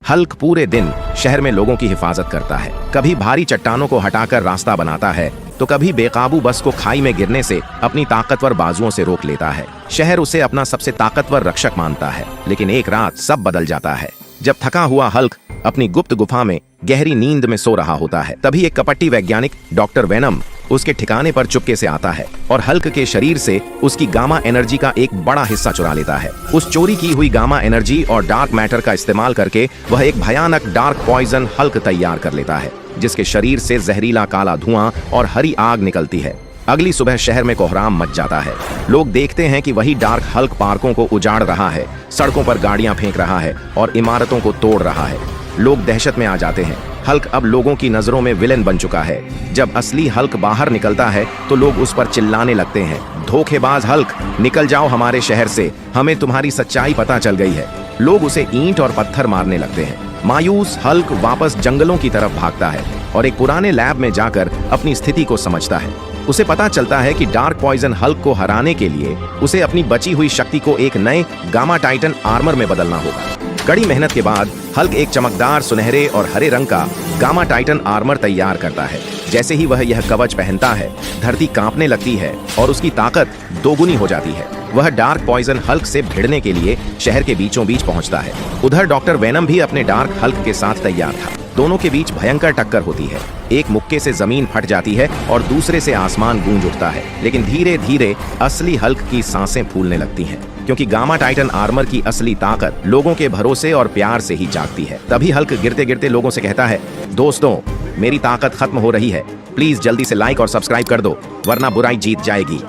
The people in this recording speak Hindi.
हल्क पूरे दिन शहर में लोगों की हिफाजत करता है। कभी भारी चट्टानों को हटाकर रास्ता बनाता है तो कभी बेकाबू बस को खाई में गिरने से अपनी ताकतवर बाजुओं से रोक लेता है। शहर उसे अपना सबसे ताकतवर रक्षक मानता है। लेकिन एक रात सब बदल जाता है। जब थका हुआ हल्क अपनी गुप्त गुफा में गहरी नींद में सो रहा होता है, तभी एक कपटी वैज्ञानिक डॉक्टर वेनम उसके ठिकाने पर चुपके से आता है और हल्क के शरीर से उसकी गामा एनर्जी का एक बड़ा हिस्सा चुरा लेता है। उस चोरी की हुई गामा एनर्जी और डार्क मैटर का इस्तेमाल करके वह एक भयानक डार्क पॉइजन हल्क तैयार कर लेता है, जिसके शरीर से जहरीला काला धुआं और हरी आग निकलती है। अगली सुबह शहर में कोहराम मच जाता है। लोग देखते हैं कि वही डार्क हल्क पार्कों को उजाड़ रहा है, सड़कों पर गाड़ियां फेंक रहा है और इमारतों को तोड़ रहा है। लोग दहशत में आ जाते हैं। हल्क अब लोगों की नजरों में विलेन बन चुका है। जब असली हल्क बाहर निकलता है तो लोग उस पर चिल्लाने लगते हैं, धोखेबाज हल्क, निकल जाओ हमारे शहर से, हमें तुम्हारी सच्चाई पता चल गई है। लोग उसे ईंट और पत्थर मारने लगते हैं। मायूस हल्क वापस जंगलों की तरफ भागता है और एक पुराने लैब में जाकर अपनी स्थिति को समझता है। उसे पता चलता है कि डार्क पॉइजन हल्क को हराने के लिए उसे अपनी बची हुई शक्ति को एक नए गामा टाइटन आर्मर में बदलना होगा। कड़ी मेहनत के बाद हल्क एक चमकदार सुनहरे और हरे रंग का गामा टाइटन आर्मर तैयार करता है। जैसे ही वह यह कवच पहनता है, धरती कांपने लगती है और उसकी ताकत दोगुनी हो जाती है। वह डार्क पॉइजन हल्क से भिड़ने के लिए शहर के बीचों बीच पहुंचता है। उधर डॉक्टर वेनम भी अपने डार्क हल्क के साथ तैयार था। दोनों के बीच भयंकर टक्कर होती है। एक मुक्के से जमीन फट जाती है और दूसरे से आसमान गूंज उठता है। लेकिन धीरे धीरे असली हल्क की सांसें फूलने लगती हैं, क्योंकि गामा टाइटन आर्मर की असली ताकत लोगों के भरोसे और प्यार से ही जागती है। तभी हल्क गिरते गिरते लोगों से कहता है, दोस्तों, मेरी ताकत खत्म हो रही है, प्लीज जल्दी से लाइक और सब्सक्राइब कर दो, वरना बुराई जीत जाएगी।